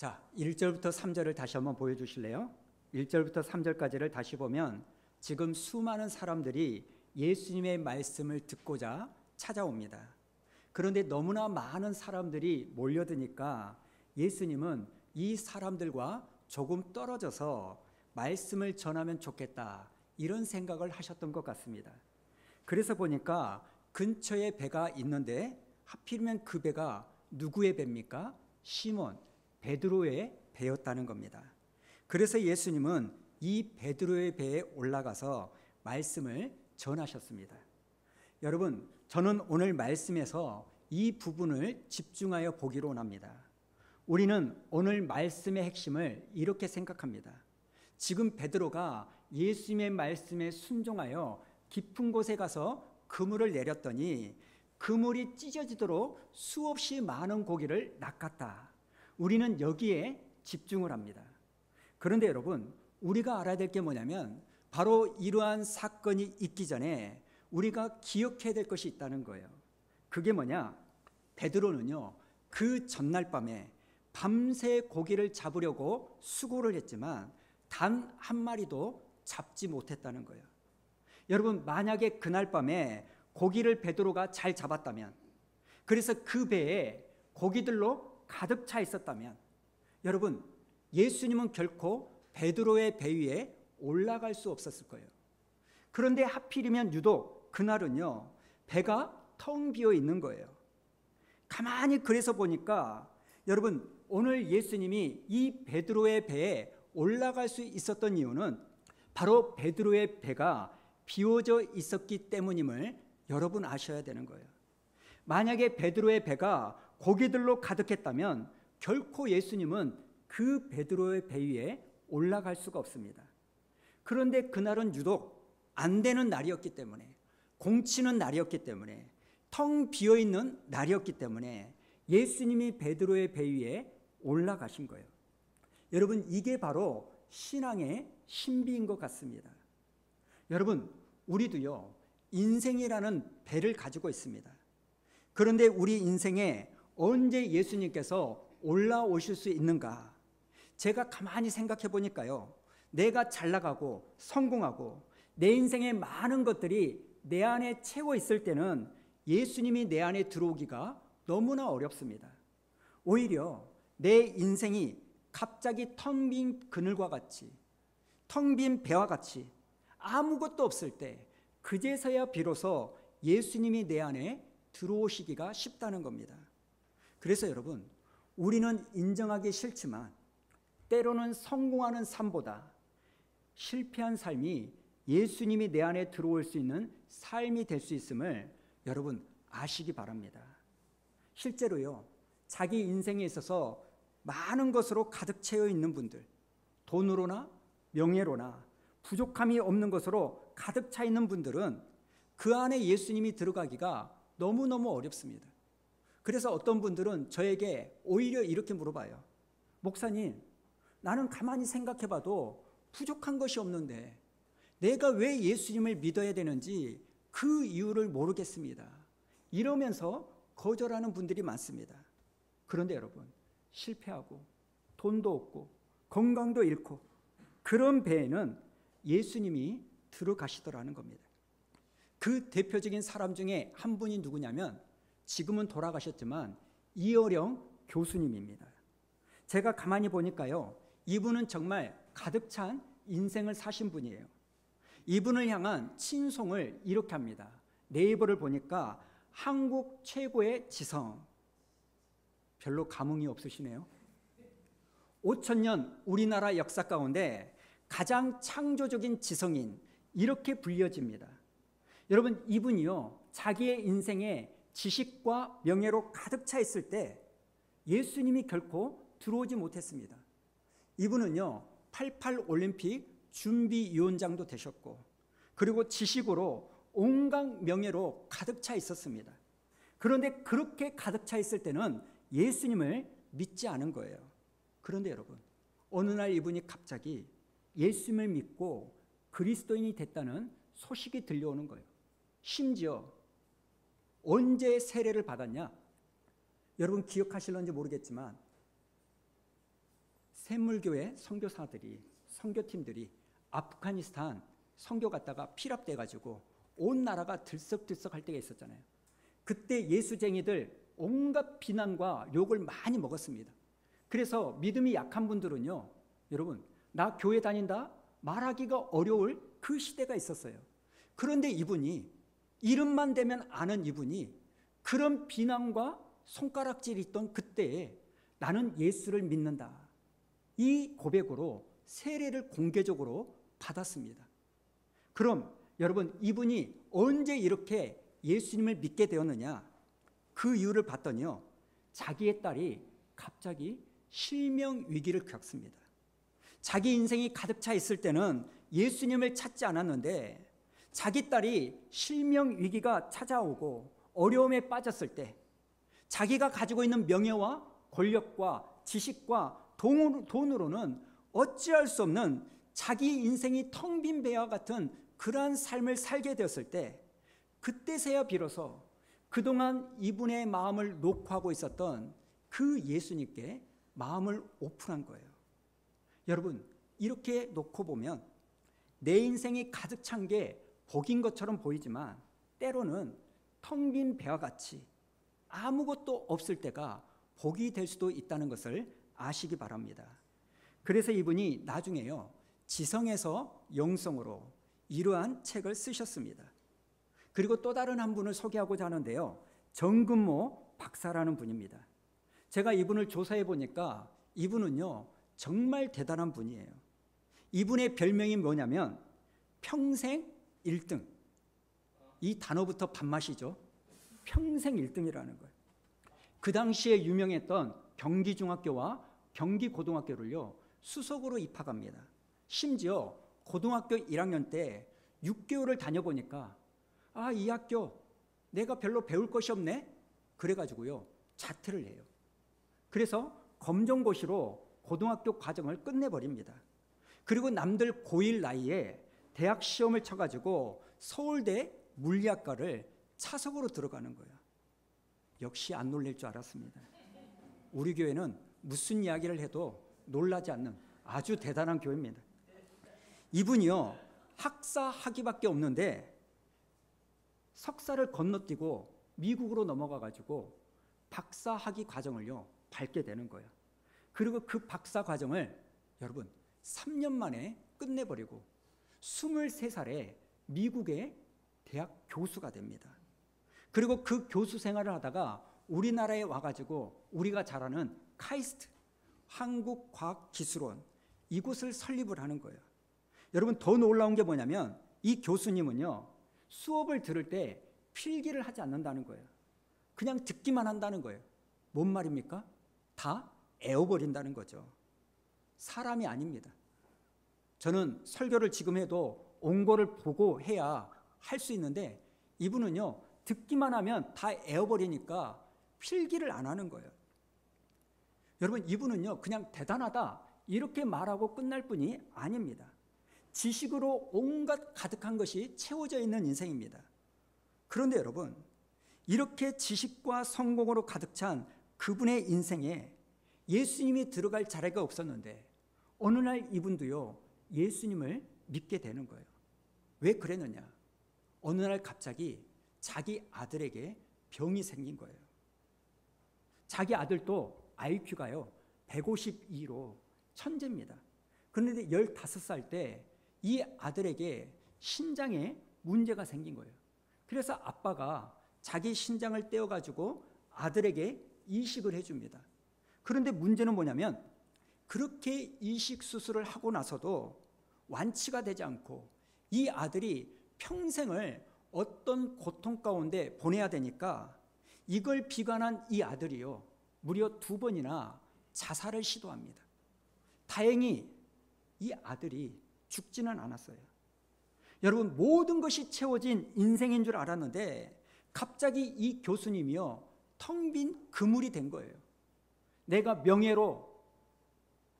자, 1절부터 3절을 다시 한번 보여주실래요? 1절부터 3절까지를 다시 보면 지금 수많은 사람들이 예수님의 말씀을 듣고자 찾아옵니다. 그런데 너무나 많은 사람들이 몰려드니까 예수님은 이 사람들과 조금 떨어져서 말씀을 전하면 좋겠다, 이런 생각을 하셨던 것 같습니다. 그래서 보니까 근처에 배가 있는데 하필이면 그 배가 누구의 배입니까? 시몬 베드로의 배였다는 겁니다. 그래서 예수님은 이 베드로의 배에 올라가서 말씀을 전하셨습니다. 여러분, 저는 오늘 말씀에서 이 부분을 집중하여 보기로 원합니다. 우리는 오늘 말씀의 핵심을 이렇게 생각합니다. 지금 베드로가 예수님의 말씀에 순종하여 깊은 곳에 가서 그물을 내렸더니 그물이 찢어지도록 수없이 많은 고기를 낚았다. 우리는 여기에 집중을 합니다. 그런데 여러분, 우리가 알아야 될 게 뭐냐면 바로 이러한 사건이 있기 전에 우리가 기억해야 될 것이 있다는 거예요. 그게 뭐냐? 베드로는요, 그 전날 밤에 밤새 고기를 잡으려고 수고를 했지만 단 한 마리도 잡지 못했다는 거예요. 여러분, 만약에 그날 밤에 고기를 베드로가 잘 잡았다면, 그래서 그 배에 고기들로 가득 차 있었다면, 여러분, 예수님은 결코 베드로의 배 위에 올라갈 수 없었을 거예요. 그런데 하필이면 유독 그날은요, 배가 텅 비어 있는 거예요. 가만히 그래서 보니까 여러분, 오늘 예수님이 이 베드로의 배에 올라갈 수 있었던 이유는 바로 베드로의 배가 비워져 있었기 때문임을 여러분 아셔야 되는 거예요. 만약에 베드로의 배가 고기들로 가득했다면 결코 예수님은 그 베드로의 배 위에 올라갈 수가 없습니다. 그런데 그날은 유독 안 되는 날이었기 때문에, 공치는 날이었기 때문에, 텅 비어있는 날이었기 때문에 예수님이 베드로의 배 위에 올라가신 거예요. 여러분, 이게 바로 신앙의 신비인 것 같습니다. 여러분, 우리도요, 인생이라는 배를 가지고 있습니다. 그런데 우리 인생에 언제 예수님께서 올라오실 수 있는가? 제가 가만히 생각해 보니까요, 내가 잘 나가고 성공하고 내 인생에 많은 것들이 내 안에 채워 있을 때는 예수님이 내 안에 들어오기가 너무나 어렵습니다. 오히려 내 인생이 갑자기 텅 빈 그늘과 같이, 텅 빈 배와 같이 아무것도 없을 때, 그제서야 비로소 예수님이 내 안에 들어오시기가 쉽다는 겁니다. 그래서 여러분, 우리는 인정하기 싫지만 때로는 성공하는 삶보다 실패한 삶이 예수님이 내 안에 들어올 수 있는 삶이 될 수 있음을 여러분 아시기 바랍니다. 실제로요, 자기 인생에 있어서 많은 것으로 가득 채워 있는 분들, 돈으로나 명예로나 부족함이 없는 것으로 가득 차 있는 분들은 그 안에 예수님이 들어가기가 너무너무 어렵습니다. 그래서 어떤 분들은 저에게 오히려 이렇게 물어봐요. 목사님, 나는 가만히 생각해봐도 부족한 것이 없는데 내가 왜 예수님을 믿어야 되는지 그 이유를 모르겠습니다. 이러면서 거절하는 분들이 많습니다. 그런데 여러분, 실패하고 돈도 없고 건강도 잃고 그런 배에는 예수님이 들어가시더라는 겁니다. 그 대표적인 사람 중에 한 분이 누구냐면 지금은 돌아가셨지만 이어령 교수님입니다. 제가 가만히 보니까요, 이분은 정말 가득 찬 인생을 사신 분이에요. 이분을 향한 칭송을 이렇게 합니다. 네이버를 보니까 한국 최고의 지성. 별로 감흥이 없으시네요. 5,000년 우리나라 역사 가운데 가장 창조적인 지성인, 이렇게 불려집니다. 여러분, 이분이요, 자기의 인생에 지식과 명예로 가득 차 있을 때 예수님이 결코 들어오지 못했습니다. 이분은요, 88 올림픽 준비위원장도 되셨고, 그리고 지식으로 온갖 명예로 가득 차 있었습니다. 그런데 그렇게 가득 차 있을 때는 예수님을 믿지 않은 거예요. 그런데 여러분, 어느 날 이분이 갑자기 예수님을 믿고 그리스도인이 됐다는 소식이 들려오는 거예요. 심지어 언제 세례를 받았냐? 여러분 기억하실런지 모르겠지만 샘물교회 선교사들이, 선교팀들이 아프가니스탄 선교 갔다가 피랍돼 가지고 온 나라가 들썩들썩할 때가 있었잖아요. 그때 예수쟁이들 온갖 비난과 욕을 많이 먹었습니다. 그래서 믿음이 약한 분들은요, 여러분, 나 교회 다닌다 말하기가 어려울 그 시대가 있었어요. 그런데 이분이, 이름만 대면 아는 이분이 그런 비난과 손가락질이 있던 그때에 나는 예수를 믿는다, 이 고백으로 세례를 공개적으로 받았습니다. 그럼 여러분, 이분이 언제 이렇게 예수님을 믿게 되었느냐? 그 이유를 봤더니요, 자기의 딸이 갑자기 실명 위기를 겪습니다. 자기 인생이 가득 차 있을 때는 예수님을 찾지 않았는데 자기 딸이 실명 위기가 찾아오고 어려움에 빠졌을 때 자기가 가지고 있는 명예와 권력과 지식과 돈으로는 어찌할 수 없는 자기 인생이 텅 빈 배와 같은 그러한 삶을 살게 되었을 때, 그때서야 비로소 그동안 이분의 마음을 녹화하고 있었던 그 예수님께 마음을 오픈한 거예요. 여러분, 이렇게 놓고 보면 내 인생이 가득 찬 게 복인 것처럼 보이지만 때로는 텅 빈 배와 같이 아무것도 없을 때가 복이 될 수도 있다는 것을 아시기 바랍니다. 그래서 이분이 나중에요, 지성에서 영성으로 이러한 책을 쓰셨습니다. 그리고 또 다른 한 분을 소개하고자 하는데요, 정근모 박사라는 분입니다. 제가 이분을 조사해 보니까 이분은요, 정말 대단한 분이에요. 이분의 별명이 뭐냐면 평생 1등. 이 단어부터 밥맛이죠. 평생 1등이라는 거예요. 그 당시에 유명했던 경기중학교와 경기고등학교를요, 수석으로 입학합니다. 심지어 고등학교 1학년 때 6개월을 다녀보니까 이 학교 내가 별로 배울 것이 없네? 그래가지고요, 자퇴를 해요. 그래서 검정고시로 고등학교 과정을 끝내버립니다. 그리고 남들 고1 나이에 대학 시험을 쳐가지고 서울대 물리학과를 차석으로 들어가는 거예요. 역시 안 놀랄 줄 알았습니다. 우리 교회는 무슨 이야기를 해도 놀라지 않는 아주 대단한 교회입니다. 이분이요, 학사 학위밖에 없는데 석사를 건너뛰고 미국으로 넘어가가지고 박사 학위 과정을요 밟게 되는 거예요. 그리고 그 박사 과정을 여러분 3년 만에 끝내버리고 23살에 미국의 대학 교수가 됩니다. 그리고 그 교수 생활을 하다가 우리나라에 와가지고 우리가 잘 아는 카이스트 한국과학기술원, 이곳을 설립을 하는 거예요. 여러분, 더 놀라운 게 뭐냐면 이 교수님은요, 수업을 들을 때 필기를 하지 않는다는 거예요. 그냥 듣기만 한다는 거예요. 뭔 말입니까? 다 애워버린다는 거죠. 사람이 아닙니다. 저는 설교를 지금 해도 온거를 보고 해야 할 수 있는데 이분은요, 듣기만 하면 다 애워버리니까 필기를 안 하는 거예요. 여러분, 이분은요, 그냥 대단하다 이렇게 말하고 끝날 뿐이 아닙니다. 지식으로 온갖 가득한 것이 채워져 있는 인생입니다. 그런데 여러분, 이렇게 지식과 성공으로 가득 찬 그분의 인생에 예수님이 들어갈 자리가 없었는데 어느 날 이분도요, 예수님을 믿게 되는 거예요. 왜 그랬느냐? 어느 날 갑자기 자기 아들에게 병이 생긴 거예요. 자기 아들도 IQ가요 152로 천재입니다. 그런데 15살 때 이 아들에게 신장에 문제가 생긴 거예요. 그래서 아빠가 자기 신장을 떼어가지고 아들에게 이식을 해줍니다. 그런데 문제는 뭐냐면 그렇게 이식 수술을 하고 나서도 완치가 되지 않고 이 아들이 평생을 어떤 고통 가운데 보내야 되니까 이걸 비관한 이 아들이요, 무려 2번이나 자살을 시도합니다. 다행히 이 아들이 죽지는 않았어요. 여러분, 모든 것이 채워진 인생인 줄 알았는데 갑자기 이 교수님이요, 텅 빈 그물이 된 거예요. 내가 명예로,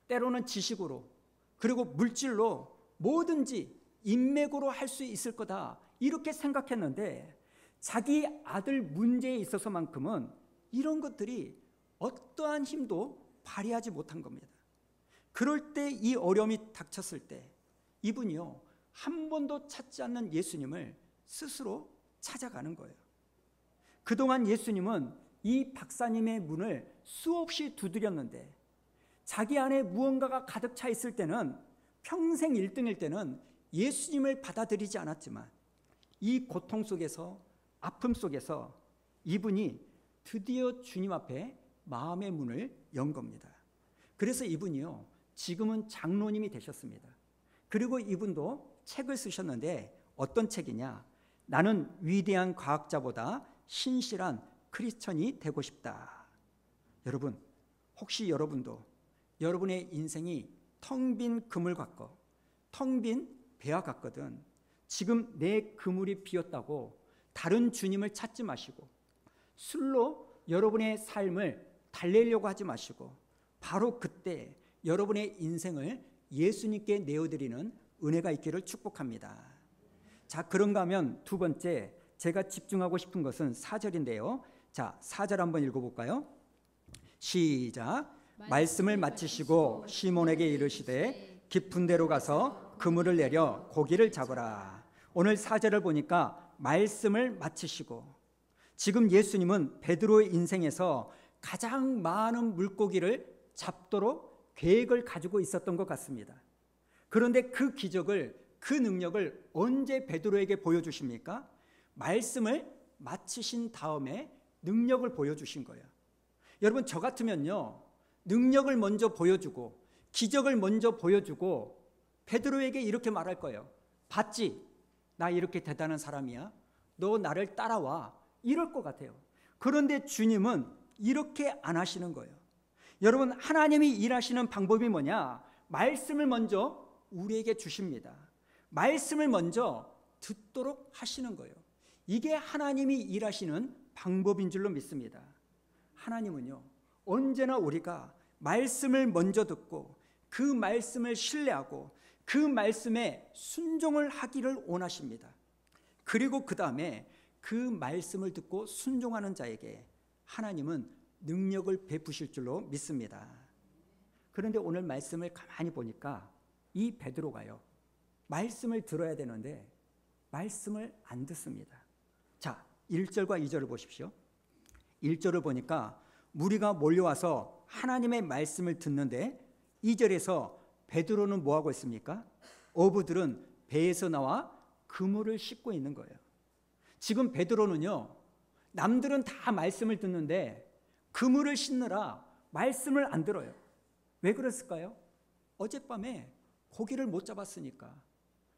때로는 지식으로, 그리고 물질로 뭐든지 인맥으로 할 수 있을 거다 이렇게 생각했는데 자기 아들 문제에 있어서만큼은 이런 것들이 어떠한 힘도 발휘하지 못한 겁니다. 그럴 때 이 어려움이 닥쳤을 때 이분이요 한 번도 찾지 않는 예수님을 스스로 찾아가는 거예요. 그동안 예수님은 이 박사님의 문을 수없이 두드렸는데 자기 안에 무언가가 가득 차 있을 때는 평생 1등일 때는 예수님을 받아들이지 않았지만 이 고통 속에서 아픔 속에서 이분이 드디어 주님 앞에 마음의 문을 연 겁니다. 그래서 이분이요 지금은 장로님이 되셨습니다. 그리고 이분도 책을 쓰셨는데 어떤 책이냐? 나는 위대한 과학자보다 신실한 크리스천이 되고 싶다. 여러분, 혹시 여러분도 여러분의 인생이 텅 빈 그물 같고 텅 빈 배와 같거든 지금 내 그물이 비었다고 다른 주님을 찾지 마시고 술로 여러분의 삶을 달래려고 하지 마시고 바로 그때 여러분의 인생을 예수님께 내어드리는 은혜가 있기를 축복합니다. 자, 그런가 하면 두 번째 제가 집중하고 싶은 것은 4절인데요. 자, 4절 한번 읽어볼까요? 시작. 말씀을 마치시고 시몬에게 이르시되 깊은 데로 가서 그물을 내려 고기를 잡으라. 오늘 4절을 보니까 말씀을 마치시고 지금 예수님은 베드로의 인생에서 가장 많은 물고기를 잡도록 계획을 가지고 있었던 것 같습니다. 그런데 그 기적을 그 능력을 언제 베드로에게 보여주십니까? 말씀을 마치신 다음에 능력을 보여주신 거예요. 여러분 저 같으면요 능력을 먼저 보여주고 기적을 먼저 보여주고 베드로에게 이렇게 말할 거예요. 봤지? 나 이렇게 대단한 사람이야. 너 나를 따라와. 이럴 것 같아요. 그런데 주님은 이렇게 안 하시는 거예요. 여러분 하나님이 일하시는 방법이 뭐냐? 말씀을 먼저 우리에게 주십니다. 말씀을 먼저 듣도록 하시는 거예요. 이게 하나님이 일하시는 방법인 줄로 믿습니다. 하나님은요 언제나 우리가 말씀을 먼저 듣고 그 말씀을 신뢰하고 그 말씀에 순종을 하기를 원하십니다. 그리고 그 다음에 그 말씀을 듣고 순종하는 자에게 하나님은 능력을 베푸실 줄로 믿습니다. 그런데 오늘 말씀을 가만히 보니까 이 베드로가요 말씀을 들어야 되는데 말씀을 안 듣습니다. 자, 1절과 2절을 보십시오. 1절을 보니까 무리가 몰려와서 하나님의 말씀을 듣는데 2절에서 베드로는 뭐하고 있습니까? 어부들은 배에서 나와 그물을 씻고 있는 거예요. 지금 베드로는요 남들은 다 말씀을 듣는데 그물을 씻느라 말씀을 안 들어요. 왜 그랬을까요? 어젯밤에 고기를 못 잡았으니까.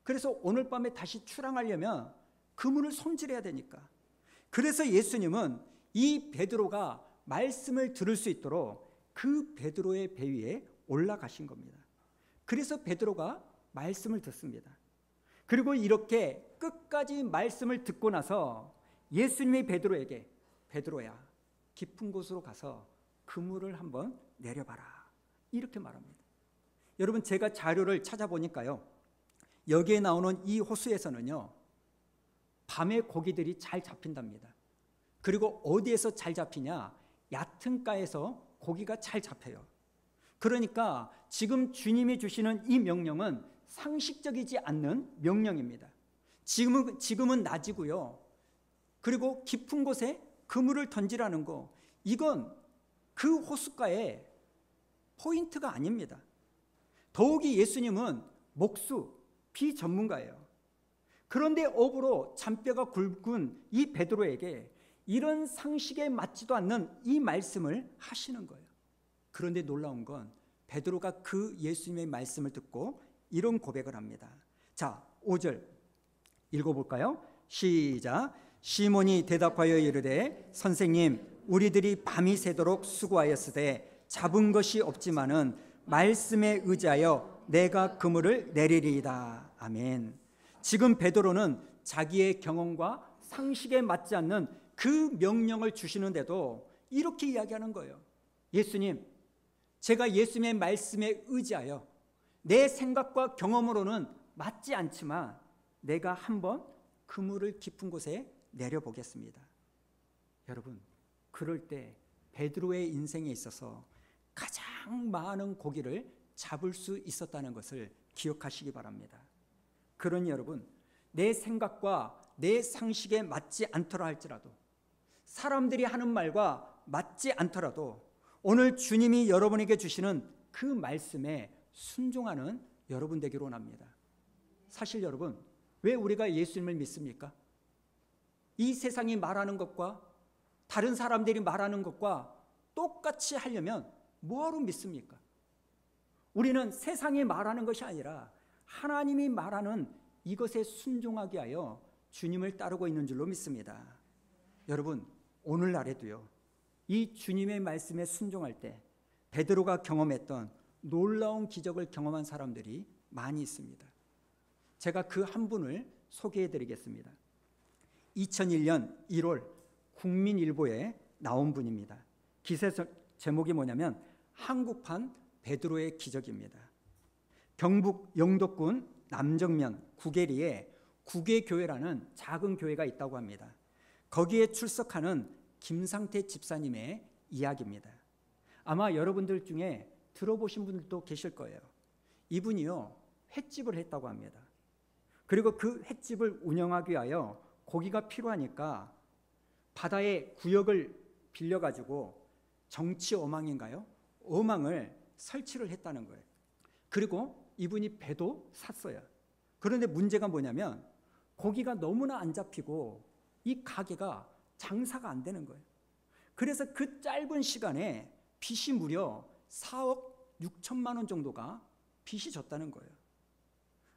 그래서 오늘 밤에 다시 출항하려면 그물을 손질해야 되니까. 그래서 예수님은 이 베드로가 말씀을 들을 수 있도록 그 베드로의 배 위에 올라가신 겁니다. 그래서 베드로가 말씀을 듣습니다. 그리고 이렇게 끝까지 말씀을 듣고 나서 예수님이 베드로에게 베드로야 깊은 곳으로 가서 그물을 한번 내려봐라 이렇게 말합니다. 여러분 제가 자료를 찾아보니까요 여기에 나오는 이 호수에서는요 밤에 고기들이 잘 잡힌답니다. 그리고 어디에서 잘 잡히냐? 얕은 가에서 고기가 잘 잡혀요. 그러니까 지금 주님이 주시는 이 명령은 상식적이지 않는 명령입니다. 지금은 낮이고요. 그리고 깊은 곳에 그물을 던지라는 거 이건 그 호숫가의 포인트가 아닙니다. 더욱이 예수님은 목수, 비전문가예요. 그런데 업으로 잔뼈가 굵은 이 베드로에게 이런 상식에 맞지도 않는 이 말씀을 하시는 거예요. 그런데 놀라운 건 베드로가 그 예수님의 말씀을 듣고 이런 고백을 합니다. 자, 5절 읽어볼까요? 시작. 시몬이 대답하여 이르되 선생님 우리들이 밤이 새도록 수고하였으되 잡은 것이 없지만은 말씀에 의지하여 내가 그물을 내리리이다. 아멘. 지금 베드로는 자기의 경험과 상식에 맞지 않는 그 명령을 주시는데도 이렇게 이야기하는 거예요. 예수님, 제가 예수님의 말씀에 의지하여 내 생각과 경험으로는 맞지 않지만 내가 한번 그물을 깊은 곳에 내려보겠습니다. 여러분, 그럴 때 베드로의 인생에 있어서 가장 많은 고기를 잡을 수 있었다는 것을 기억하시기 바랍니다. 그러니 여러분, 내 생각과 내 상식에 맞지 않더라 할지라도, 사람들이 하는 말과 맞지 않더라도 오늘 주님이 여러분에게 주시는 그 말씀에 순종하는 여러분 되기를 원합니다. 사실 여러분, 왜 우리가 예수님을 믿습니까? 이 세상이 말하는 것과 다른 사람들이 말하는 것과 똑같이 하려면 뭐하러 믿습니까? 우리는 세상이 말하는 것이 아니라 하나님이 말하는 이것에 순종하게 하여 주님을 따르고 있는 줄로 믿습니다. 여러분, 오늘날에도요, 이 주님의 말씀에 순종할 때 베드로가 경험했던 놀라운 기적을 경험한 사람들이 많이 있습니다. 제가 그 한 분을 소개해 드리겠습니다. 2001년 1월 국민일보에 나온 분입니다. 기사 제목이 뭐냐면 한국판 베드로의 기적입니다. 경북 영도군 남정면 구계리에 구계교회라는 작은 교회가 있다고 합니다. 거기에 출석하는 김상태 집사님의 이야기입니다. 아마 여러분들 중에 들어보신 분들도 계실 거예요. 이분이요, 횟집을 했다고 합니다. 그리고 그 횟집을 운영하기 위하여 고기가 필요하니까 바다에 구역을 빌려가지고 정치 어망인가요? 어망을 설치를 했다는 거예요. 그리고 이분이 배도 샀어요. 그런데 문제가 뭐냐면 고기가 너무나 안 잡히고 이 가게가 장사가 안 되는 거예요. 그래서 그 짧은 시간에 빚이 무려 4억 6천만 원 정도가 빚이 졌다는 거예요.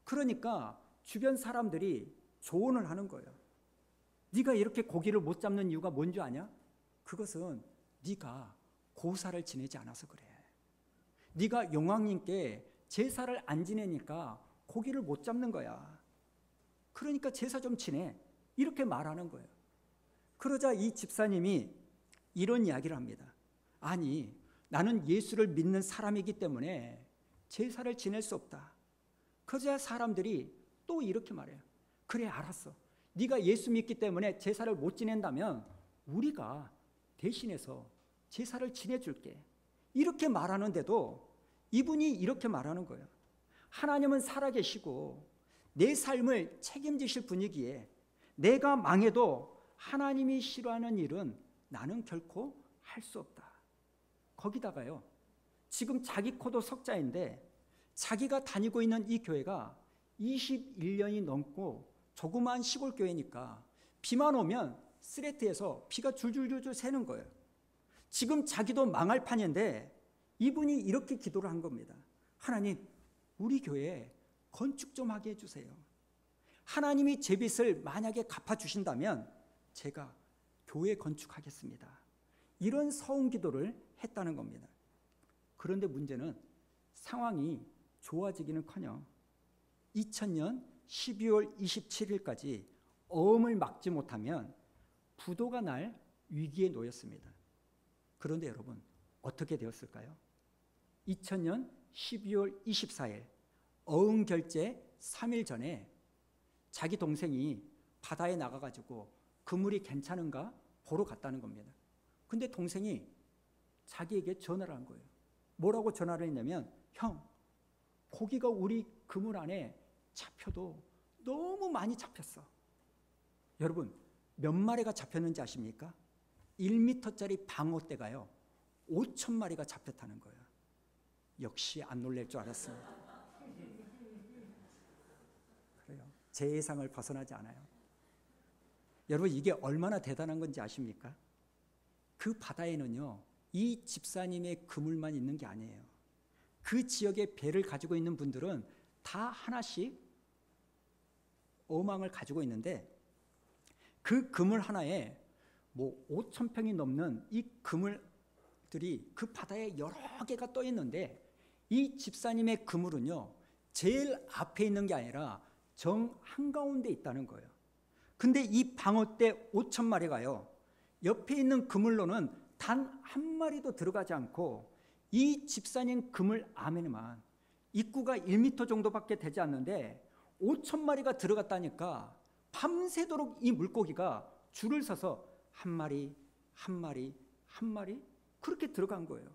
그러니까 주변 사람들이 조언을 하는 거예요. 네가 이렇게 고기를 못 잡는 이유가 뭔지 아냐? 그것은 네가 고사를 지내지 않아서 그래. 네가 용왕님께 제사를 안 지내니까 고기를 못 잡는 거야. 그러니까 제사 좀 지내. 이렇게 말하는 거예요. 그러자 이 집사님이 이런 이야기를 합니다. 아니, 나는 예수를 믿는 사람이기 때문에 제사를 지낼 수 없다. 그러자 사람들이 또 이렇게 말해요. 그래, 알았어. 네가 예수 믿기 때문에 제사를 못 지낸다면 우리가 대신해서 제사를 지내줄게. 이렇게 말하는데도 이분이 이렇게 말하는 거예요. 하나님은 살아계시고 내 삶을 책임지실 분이기에 내가 망해도 하나님이 싫어하는 일은 나는 결코 할 수 없다. 거기다가요, 지금 자기 코도 석자인데 자기가 다니고 있는 이 교회가 21년이 넘고 조그마한 시골 교회니까 비만 오면 스레트에서 비가 줄줄줄줄 새는 거예요. 지금 자기도 망할 판인데 이분이 이렇게 기도를 한 겁니다. 하나님, 우리 교회에 건축 좀 하게 해주세요. 하나님이 제 빚을 만약에 갚아주신다면 제가 교회 건축하겠습니다. 이런 서운 기도를 했다는 겁니다. 그런데 문제는 상황이 좋아지기는커녕 2000년 12월 27일까지 어음을 막지 못하면 부도가 날 위기에 놓였습니다. 그런데 여러분, 어떻게 되었을까요? 2000년 12월 24일 어음 결제 3일 전에 자기 동생이 바다에 나가가지고 그물이 괜찮은가 보러 갔다는 겁니다. 근데 동생이 자기에게 전화를 한 거예요. 뭐라고 전화를 했냐면, 형, 고기가 우리 그물 안에 잡혀도 너무 많이 잡혔어. 여러분, 몇 마리가 잡혔는지 아십니까? 1m짜리 방어대가요 5천 마리가 잡혔다는 거예요. 역시 안 놀랄 줄 알았습니다. 그래요. 제 예상을 벗어나지 않아요. 여러분, 이게 얼마나 대단한 건지 아십니까? 그 바다에는요, 이 집사님의 그물만 있는 게 아니에요. 그 지역에 배를 가지고 있는 분들은 다 하나씩 어망을 가지고 있는데 그 그물 하나에 뭐 5천 평이 넘는 이 그물들이 그 바다에 여러 개가 떠 있는데 이 집사님의 그물은요, 제일 앞에 있는 게 아니라 정 한가운데 있다는 거예요. 근데 이 방어대 5천 마리가요, 옆에 있는 그물로는 단 한 마리도 들어가지 않고 이 집사님 그물 안에만 입구가 1m 정도밖에 되지 않는데 5천 마리가 들어갔다니까 밤새도록 이 물고기가 줄을 서서 한 마리, 한 마리, 한 마리 그렇게 들어간 거예요.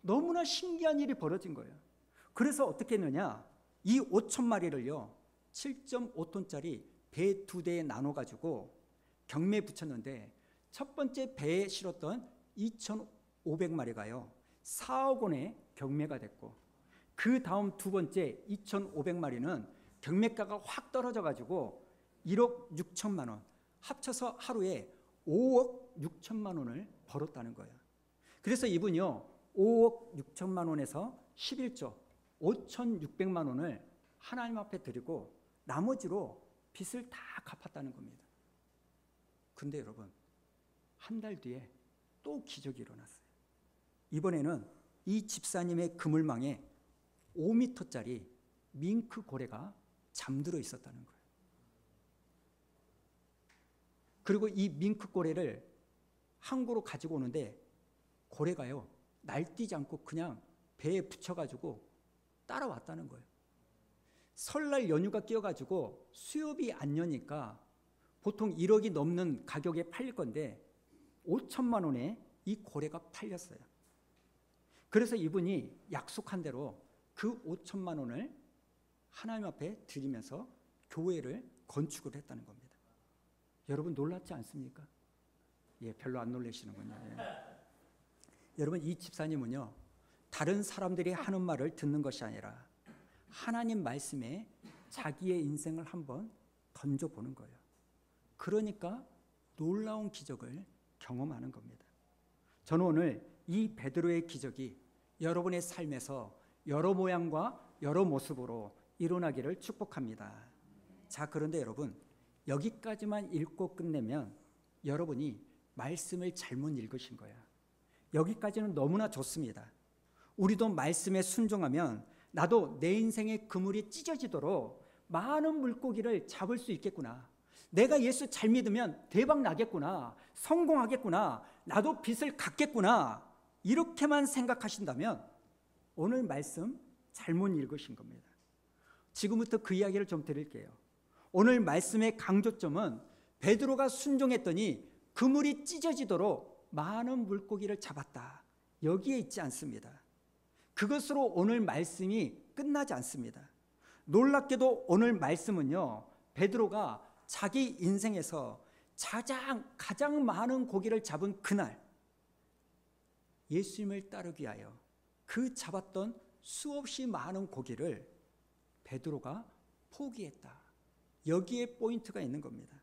너무나 신기한 일이 벌어진 거예요. 그래서 어떻게 했느냐, 이 5,000마리를요 7.5톤짜리 배 2대에 나눠가지고 경매에 붙였는데, 첫 번째 배에 실었던 2,500마리가요 4억 원에 경매가 됐고, 그 다음 두 번째 2,500마리는 경매가가 확 떨어져가지고 1억 6천만 원, 합쳐서 하루에 5억 6천만 원을 벌었다는 거예요. 그래서 이분이요 5억 6천만 원에서 11조 5,600만 원을 하나님 앞에 드리고 나머지로 빚을 다 갚았다는 겁니다. 근데 여러분, 한 달 뒤에 또 기적이 일어났어요. 이번에는 이 집사님의 그물망에 5m짜리 밍크 고래가 잠들어 있었다는 거예요. 그리고 이 밍크 고래를 항구로 가지고 오는데, 고래가요 날뛰지 않고 그냥 배에 붙여가지고 따라왔다는 거예요. 설날 연휴가 끼어가지고 수협이 안 여니까 보통 1억이 넘는 가격에 팔릴 건데 5천만 원에 이 고래가 팔렸어요. 그래서 이분이 약속한 대로 그 5천만 원을 하나님 앞에 드리면서 교회를 건축을 했다는 겁니다. 여러분 놀랍지 않습니까? 예, 별로 안 놀라시는군요. 예. 여러분, 이 집사님은요 다른 사람들이 하는 말을 듣는 것이 아니라 하나님 말씀에 자기의 인생을 한번 던져보는 거예요. 그러니까 놀라운 기적을 경험하는 겁니다. 저는 오늘 이 베드로의 기적이 여러분의 삶에서 여러 모양과 여러 모습으로 일어나기를 축복합니다. 자, 그런데 여러분, 여기까지만 읽고 끝내면 여러분이 말씀을 잘못 읽으신 거야. 여기까지는 너무나 좋습니다. 우리도 말씀에 순종하면 나도 내 인생의 그물이 찢어지도록 많은 물고기를 잡을 수 있겠구나. 내가 예수 잘 믿으면 대박 나겠구나. 성공하겠구나. 나도 빚을 갚겠구나. 이렇게만 생각하신다면 오늘 말씀 잘못 읽으신 겁니다. 지금부터 그 이야기를 좀 드릴게요. 오늘 말씀의 강조점은 베드로가 순종했더니 그물이 찢어지도록 많은 물고기를 잡았다. 여기에 있지 않습니다. 그것으로 오늘 말씀이 끝나지 않습니다. 놀랍게도 오늘 말씀은요, 베드로가 자기 인생에서 가장 많은 고기를 잡은 그날, 예수님을 따르기 위하여 그 잡았던 수없이 많은 고기를 베드로가 포기했다. 여기에 포인트가 있는 겁니다.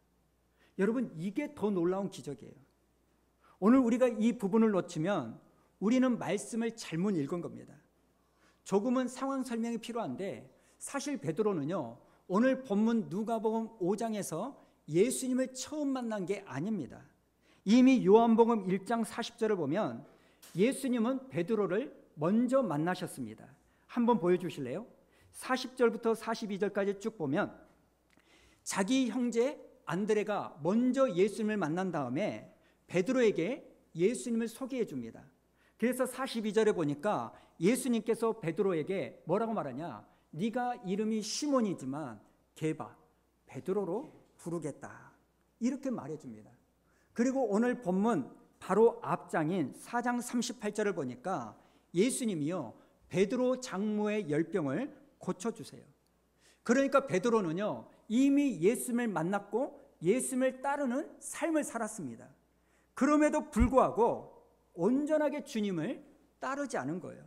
여러분, 이게 더 놀라운 기적이에요. 오늘 우리가 이 부분을 놓치면 우리는 말씀을 잘못 읽은 겁니다. 조금은 상황 설명이 필요한데, 사실 베드로는요 오늘 본문 누가복음 5장에서 예수님을 처음 만난 게 아닙니다. 이미 요한복음 1장 40절을 보면 예수님은 베드로를 먼저 만나셨습니다. 한번 보여주실래요? 40절부터 42절까지 쭉 보면 자기 형제 안드레가 먼저 예수님을 만난 다음에 베드로에게 예수님을 소개해 줍니다. 그래서 42절에 보니까 예수님께서 베드로에게 뭐라고 말하냐, 네가 이름이 시몬이지만 게바, 베드로로 부르겠다, 이렇게 말해줍니다. 그리고 오늘 본문 바로 앞장인 4장 38절을 보니까 예수님이요 베드로 장모의 열병을 고쳐주세요. 그러니까 베드로는요 이미 예수님을 만났고 예수님을 따르는 삶을 살았습니다. 그럼에도 불구하고 온전하게 주님을 따르지 않은 거예요.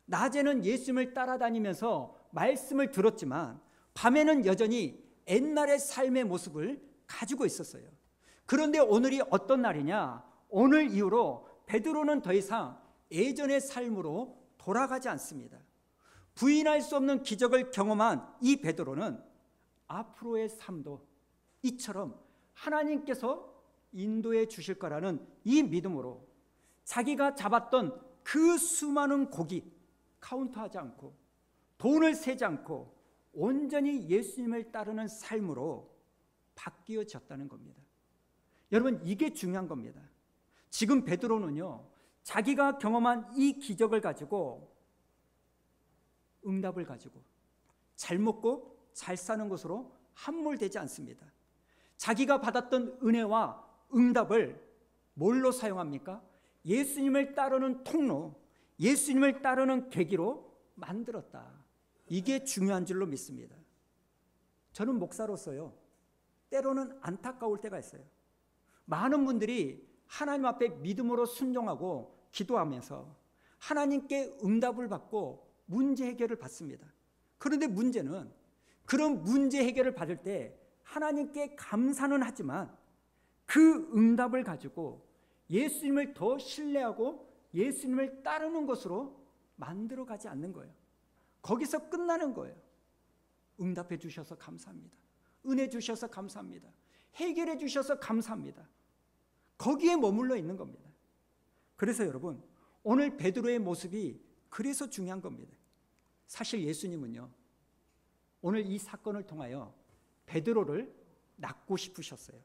낮에는 예수님을 따라다니면서 말씀을 들었지만 밤에는 여전히 옛날의 삶의 모습을 가지고 있었어요. 그런데 오늘이 어떤 날이냐, 오늘 이후로 베드로는 더 이상 예전의 삶으로 돌아가지 않습니다. 부인할 수 없는 기적을 경험한 이 베드로는 앞으로의 삶도 이처럼 하나님께서 인도해 주실 거라는 이 믿음으로 자기가 잡았던 그 수많은 고기 카운트하지 않고 돈을 세지 않고 온전히 예수님을 따르는 삶으로 바뀌어졌다는 겁니다. 여러분, 이게 중요한 겁니다. 지금 베드로는요 자기가 경험한 이 기적을 가지고 응답을 가지고 잘 먹고 잘 사는 것으로 함몰되지 않습니다. 자기가 받았던 은혜와 응답을 뭘로 사용합니까? 예수님을 따르는 통로, 예수님을 따르는 계기로 만들었다. 이게 중요한 줄로 믿습니다. 저는 목사로서요, 때로는 안타까울 때가 있어요. 많은 분들이 하나님 앞에 믿음으로 순종하고 기도하면서 하나님께 응답을 받고 문제 해결을 받습니다. 그런데 문제는 그런 문제 해결을 받을 때 하나님께 감사는 하지만 그 응답을 가지고 예수님을 더 신뢰하고 예수님을 따르는 것으로 만들어가지 않는 거예요. 거기서 끝나는 거예요. 응답해 주셔서 감사합니다. 은혜 주셔서 감사합니다. 해결해 주셔서 감사합니다. 거기에 머물러 있는 겁니다. 그래서 여러분, 오늘 베드로의 모습이 그래서 중요한 겁니다. 사실 예수님은요, 오늘 이 사건을 통하여 베드로를 낳고 싶으셨어요.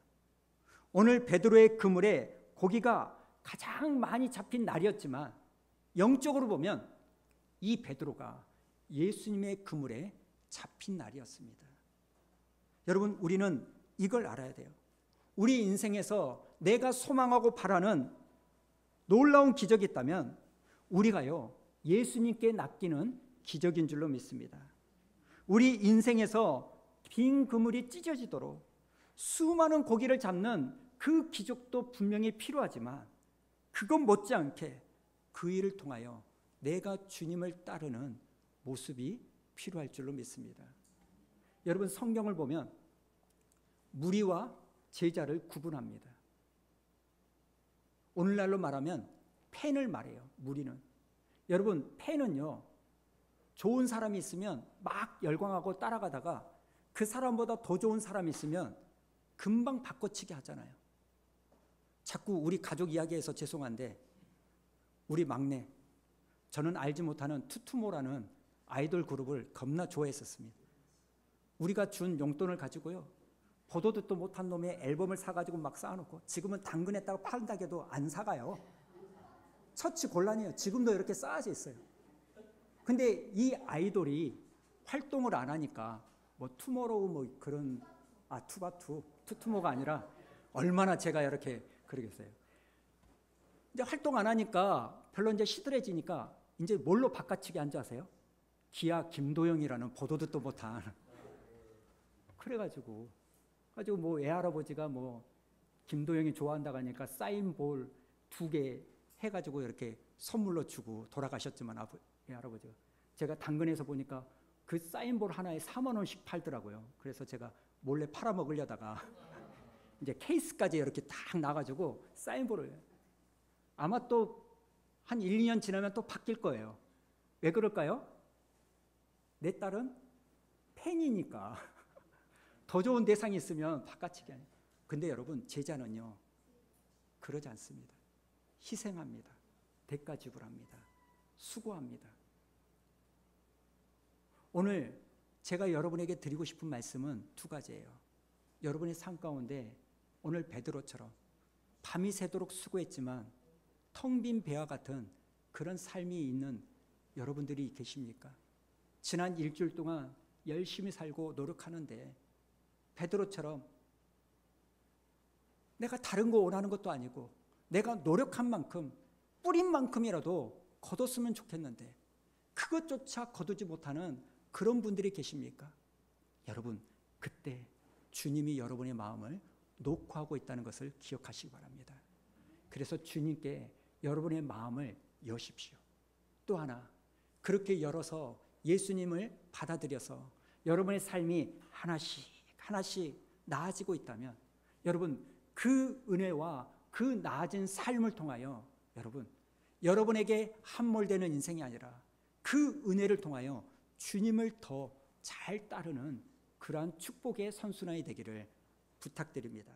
오늘 베드로의 그물에 고기가 가장 많이 잡힌 날이었지만 영적으로 보면 이 베드로가 예수님의 그물에 잡힌 날이었습니다. 여러분, 우리는 이걸 알아야 돼요. 우리 인생에서 내가 소망하고 바라는 놀라운 기적이 있다면 우리가요, 예수님께 낚이는 기적인 줄로 믿습니다. 우리 인생에서 빈 그물이 찢어지도록 수많은 고기를 잡는 그 기적도 분명히 필요하지만 그것 못지않게 그 일을 통하여 내가 주님을 따르는 모습이 필요할 줄로 믿습니다. 여러분, 성경을 보면 무리와 제자를 구분합니다. 오늘날로 말하면 팬을 말해요. 무리는. 여러분, 팬은요, 좋은 사람이 있으면 막 열광하고 따라가다가 그 사람보다 더 좋은 사람이 있으면 금방 바꿔치기 하잖아요. 자꾸 우리 가족 이야기해서 죄송한데 우리 막내, 저는 알지 못하는 투투모라는 아이돌 그룹을 겁나 좋아했었습니다. 우리가 준 용돈을 가지고요, 보도 듣도 못한 놈의 앨범을 사가지고 막 쌓아놓고, 지금은 당근에다가 판다고 해도 안 사가요. 처치 곤란해요. 지금도 이렇게 쌓아져 있어요. 근데 이 아이돌이 활동을 안 하니까 뭐 투모로우 뭐 그런 투투모가 아니라 얼마나 제가 이렇게 그러겠어요. 이제 활동 안 하니까 별로 이제 시들해지니까 이제 뭘로 바꿔치기 한지 아세요? 기아 김도영이라는 보도 듣도 못한. 그래가지고 뭐 애할아버지가 뭐 김도영이 좋아한다고 하니까 사인볼 2개 해가지고 이렇게 선물로 주고 돌아가셨지만 애할아버지가, 제가 당근에서 보니까 그 사인볼 하나에 4만 원씩 팔더라고요. 그래서 제가 몰래 팔아먹으려다가 이제 케이스까지 이렇게 딱 나가지고 사인볼을, 아마 또 한 1, 2년 지나면 또 바뀔 거예요. 왜 그럴까요? 내 딸은 팬이니까 더 좋은 대상이 있으면 바꿔치기 아니에요. 근데 여러분, 제자는요, 그러지 않습니다. 희생합니다. 대가 지불합니다. 수고합니다. 오늘 제가 여러분에게 드리고 싶은 말씀은 2가지예요. 여러분의 삶 가운데 오늘 베드로처럼 밤이 새도록 수고했지만 텅 빈 배와 같은 그런 삶이 있는 여러분들이 계십니까? 지난 일주일 동안 열심히 살고 노력하는데 베드로처럼 내가 다른 거 원하는 것도 아니고 내가 노력한 만큼, 뿌린 만큼이라도 거뒀으면 좋겠는데 그것조차 거두지 못하는 그런 분들이 계십니까? 여러분, 그때 주님이 여러분의 마음을 녹화하고 있다는 것을 기억하시기 바랍니다. 그래서 주님께 여러분의 마음을 여십시오. 또 하나, 그렇게 열어서 예수님을 받아들여서 여러분의 삶이 하나씩 하나씩 나아지고 있다면 여러분, 그 은혜와 그 나아진 삶을 통하여 여러분에게 함몰되는 인생이 아니라 그 은혜를 통하여 주님을 더 잘 따르는 그러한 축복의 선순환이 되기를 부탁드립니다.